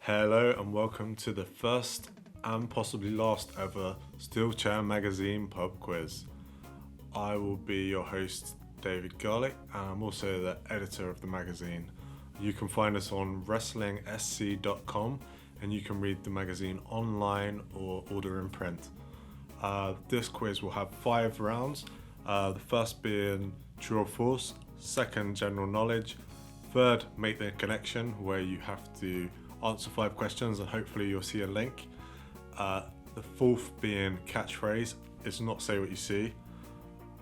Hello and welcome to the first and possibly last ever SteelChair Magazine pub quiz. I will be your host, David Garlick, and I'm also the editor of the magazine. You can find us on wrestlingsc.com and you can read the magazine online or order in print. This quiz will have 5 rounds, the first being true or false, second general knowledge, third make the connection where you have to answer 5 questions and hopefully you'll see a link. The fourth being catchphrase, it's not say what you see.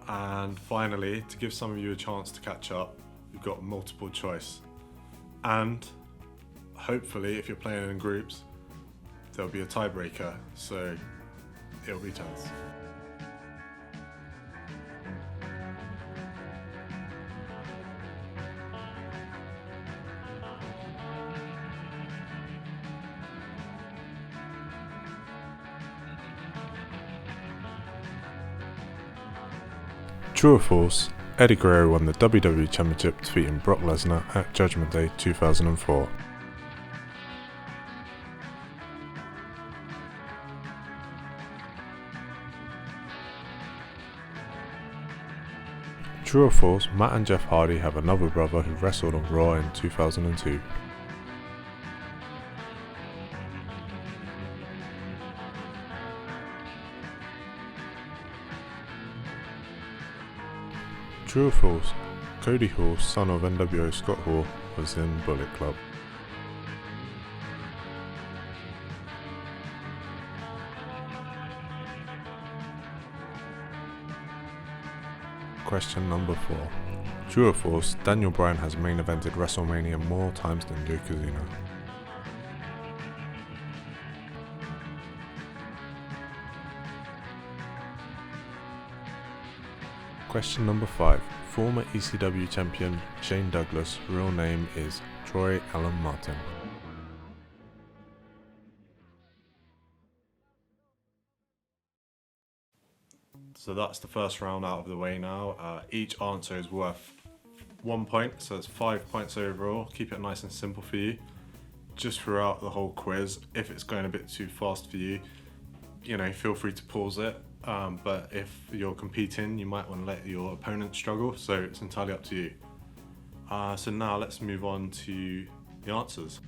And finally, to give some of you a chance to catch up, we've got multiple choice. And hopefully if you're playing in groups, there'll be a tiebreaker, so it'll be tense. True or false, Eddie Guerrero won the WWE Championship defeating Brock Lesnar at Judgment Day 2004. True or false, Matt and Jeff Hardy have another brother who wrestled on Raw in 2002. True or false, Cody Hall, son of NWO Scott Hall, was in Bullet Club. Question number 4. True or false, Daniel Bryan has main evented WrestleMania more times than Yokozuna. Question number 5. Former ECW champion Shane Douglas' real name is Troy Allen Martin. So that's the first round out of the way now. Each answer is worth 1 point, so it's 5 points overall. Keep it nice and simple for you. Just throughout the whole quiz, if it's going a bit too fast for you, feel free to pause it. But if you're competing, you might want to let your opponent struggle, so it's entirely up to you. So now let's move on to the answers.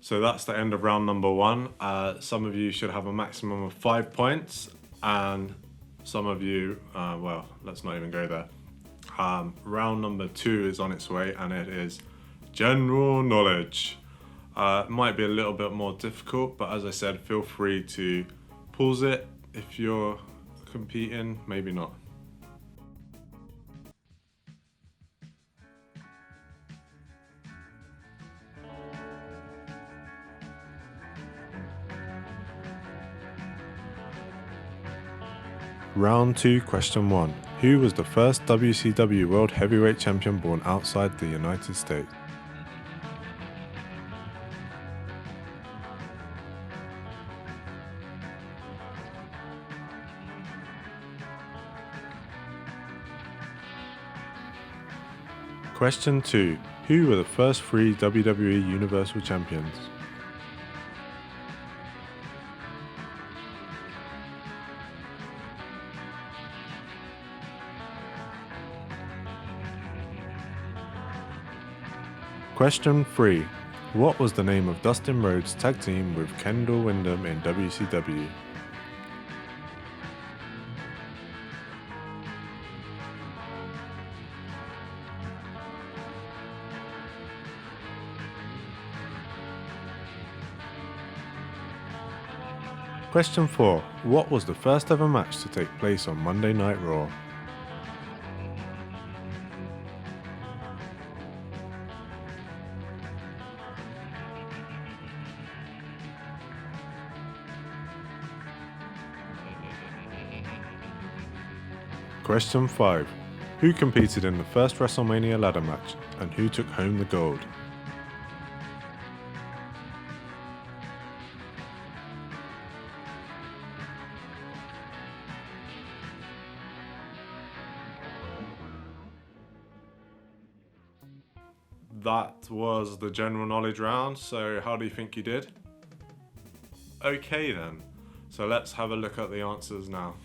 So that's the end of round number 1. Some of you should have a maximum of 5 points, and some of you, well, let's not even go there. Round number 2 is on its way, and it is general knowledge. It might be a little bit more difficult, but as I said, feel free to pause it if you're competing, maybe not. Round 2, question 1. Who was the first WCW World Heavyweight Champion born outside the United States? Question 2. Who were the first 3 WWE Universal Champions? Question 3. What was the name of Dustin Rhodes' tag team with Kendall Windham in WCW? Question 4. What was the first ever match to take place on Monday Night Raw? Question 5. Who competed in the first WrestleMania ladder match and who took home the gold? That was the general knowledge round, so how do you think you did? Okay then, so let's have a look at the answers now.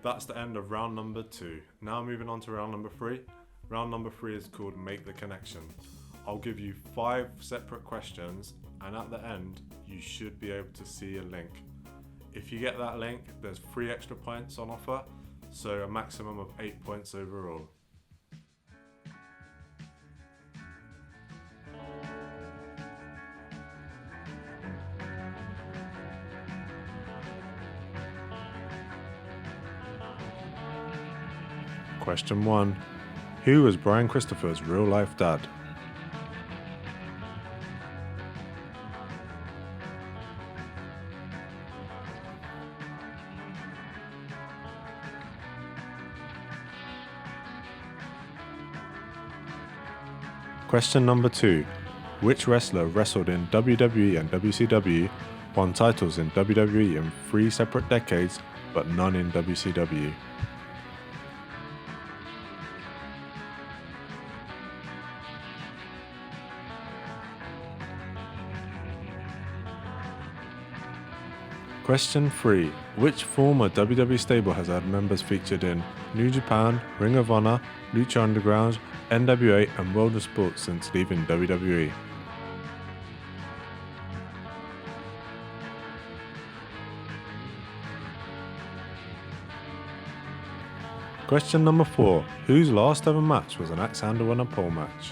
That's the end of round number 2. Now moving on to round number 3. Round number 3 is called Make the Connection. I'll give you 5 separate questions, and at the end, you should be able to see a link. If you get that link, there's 3 extra points on offer, so a maximum of 8 points overall. Question 1. Who was Brian Christopher's real-life dad? Question number 2. Which wrestler wrestled in WWE and WCW, won titles in WWE in 3 separate decades, but none in WCW? Question 3. Which former WWE stable has had members featured in New Japan, Ring of Honor, Lucha Underground, NWA, and World of Sport since leaving WWE? Question number 4. Whose last ever match was an axe handle and a pole match?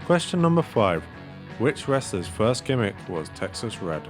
Question number 5. Which wrestler's first gimmick was Texas Red?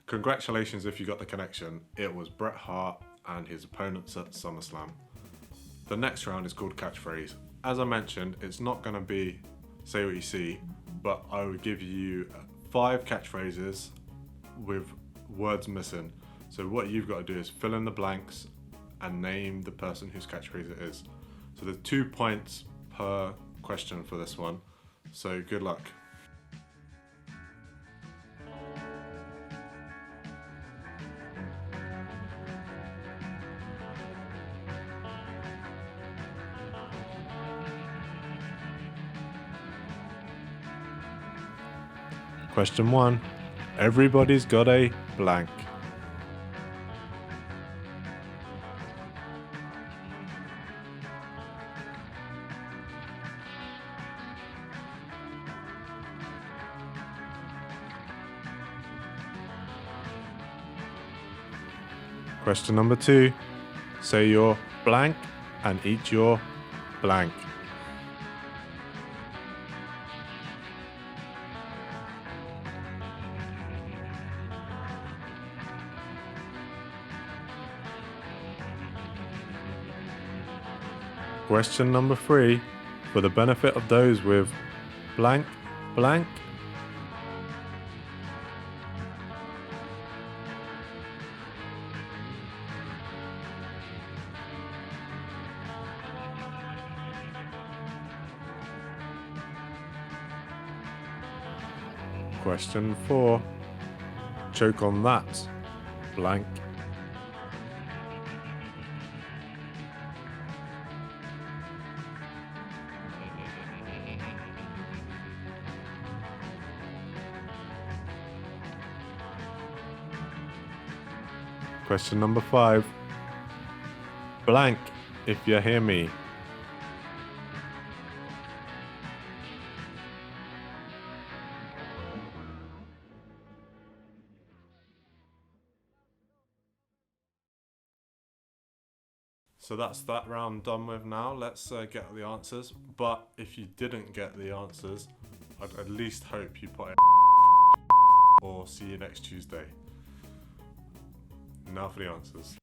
Congratulations if you got the connection. It was Bret Hart and his opponents at SummerSlam. The next round is called Catchphrase. As I mentioned, it's not going to be say what you see, but I will give you 5 catchphrases with words missing. So what you've got to do is fill in the blanks and name the person whose catchphrase it is. So there's 2 points per question for this one. So good luck. Question 1. Everybody's got a blank. Question number 2. Say your blank and eat your blank. Question number 3, for the benefit of those with blank, blank. Question 4, choke on that, blank. Question number 5, blank, if you hear me. So that's that round done with now. Let's get the answers. But if you didn't get the answers, I'd at least hope you put it or see you next Tuesday. Now for the answers.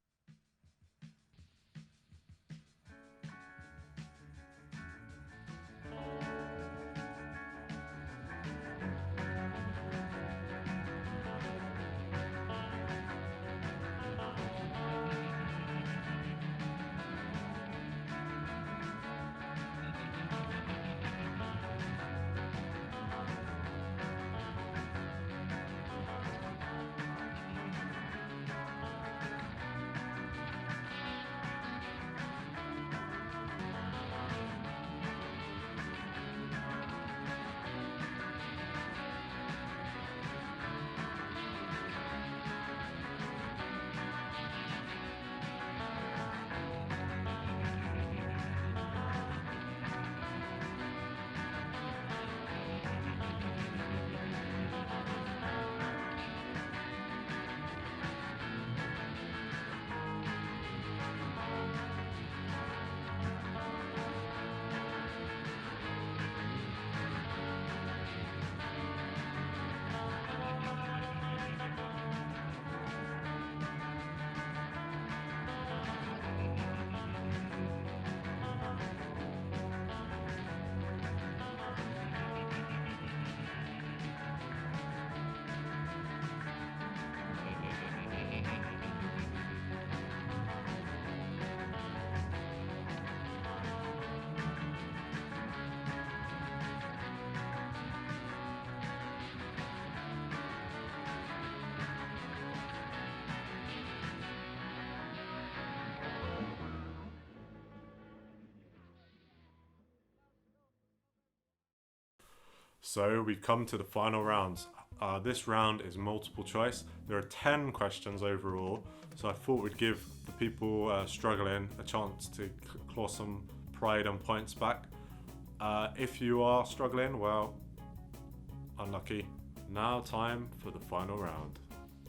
So we come to the final rounds. This round is multiple choice. There are 10 questions overall, so I thought we'd give the people struggling a chance to claw some pride and points back. If you are struggling, well, unlucky. Now time for the final round.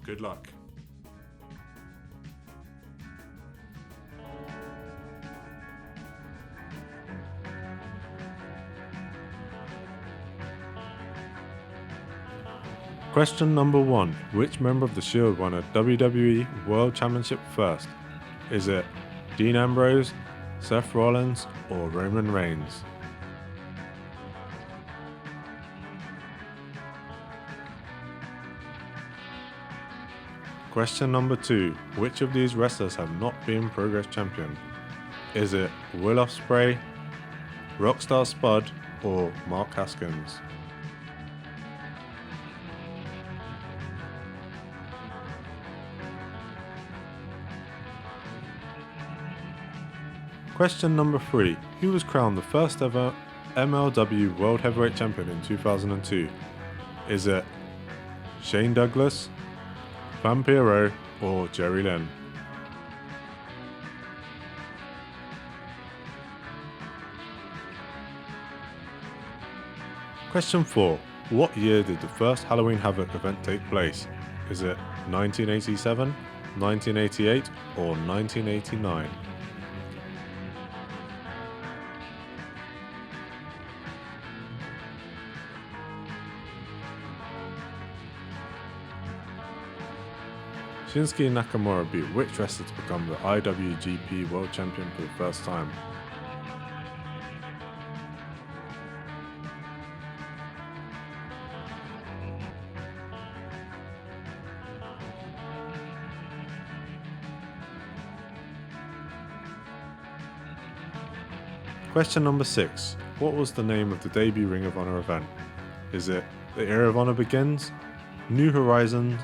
Good luck. Question number 1. Which member of the Shield won a WWE World Championship first? Is it Dean Ambrose, Seth Rollins, or Roman Reigns? Question number 2. Which of these wrestlers have not been Progress Champion? Is it Will Ospreay, Rockstar Spud, or Mark Haskins? Question number 3. Who was crowned the first ever MLW World Heavyweight Champion in 2002? Is it Shane Douglas, Vampiro, or Jerry Lynn? Question 4. What year did the first Halloween Havoc event take place? Is it 1987, 1988, or 1989? Shinsuke Nakamura beat which wrestler to become the IWGP World Champion for the first time? Question number 6. What was the name of the debut Ring of Honor event? Is it The Era of Honor Begins, New Horizons,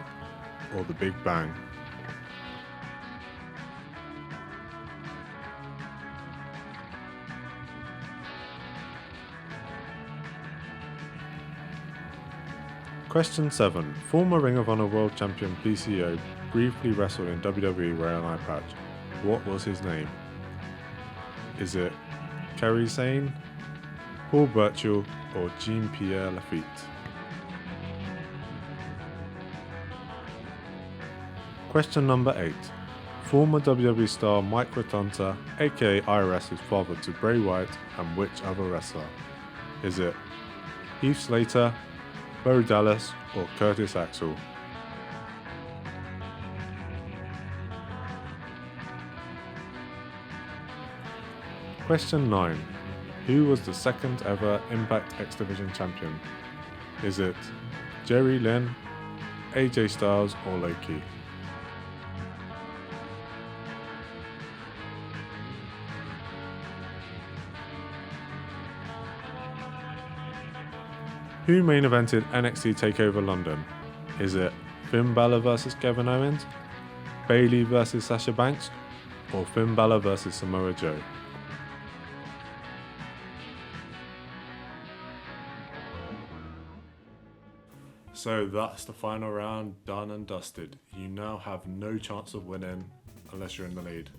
or The Big Bang? Question 7. Former Ring of Honor World Champion PCO briefly wrestled in WWE wearing an eye patch. What was his name? Is it Kerry Sane, Paul Burchill, or Jean-Pierre Lafitte? Question number 8. Former WWE star Mike Rotunda, aka IRS, is father to Bray Wyatt and which other wrestler? Is it Heath Slater, Bo Dallas, or Curtis Axel? Question 9. Who was the second ever Impact X Division champion? Is it Jerry Lynn, AJ Styles, or Loki? Who main evented NXT TakeOver London? Is it Finn Balor vs Kevin Owens, Bayley vs Sasha Banks, or Finn Balor vs Samoa Joe? So that's the final round done and dusted. You now have no chance of winning unless you're in the lead.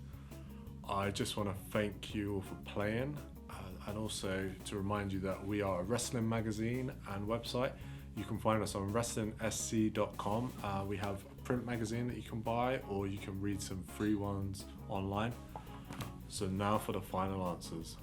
I just want to thank you all for playing, and also to remind you that we are a wrestling magazine and website. You can find us on wrestlingsc.com. We have a print magazine that you can buy, or you can read some free ones online. So now for the final answers.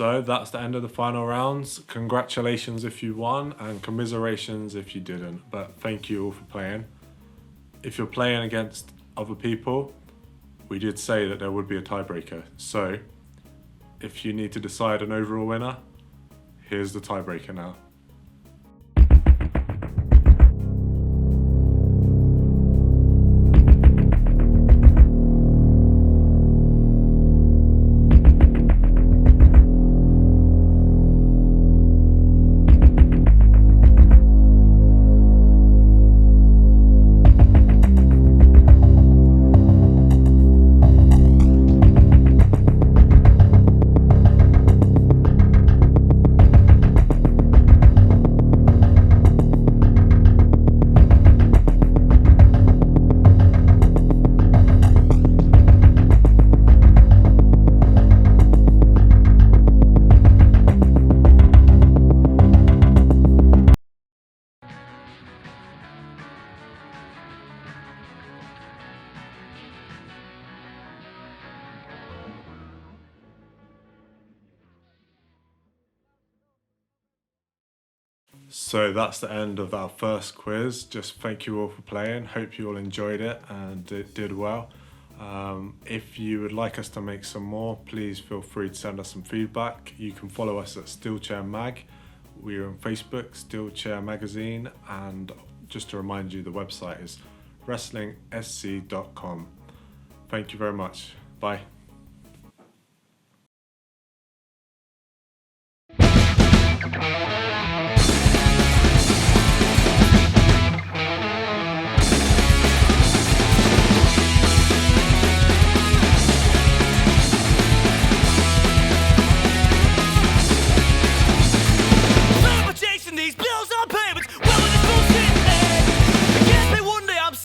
So that's the end of the final rounds. Congratulations if you won and commiserations if you didn't. But thank you all for playing. If you're playing against other people, we did say that there would be a tiebreaker. So if you need to decide an overall winner, here's the tiebreaker now. So that's the end of our first quiz. Just thank you all for playing. Hope you all enjoyed it and did well. If you would like us to make some more, please feel free to send us some feedback. You can follow us at SteelChair Mag. We are on Facebook, SteelChair Magazine, and just to remind you, the website is wrestlingsc.com. Thank you very much. Bye.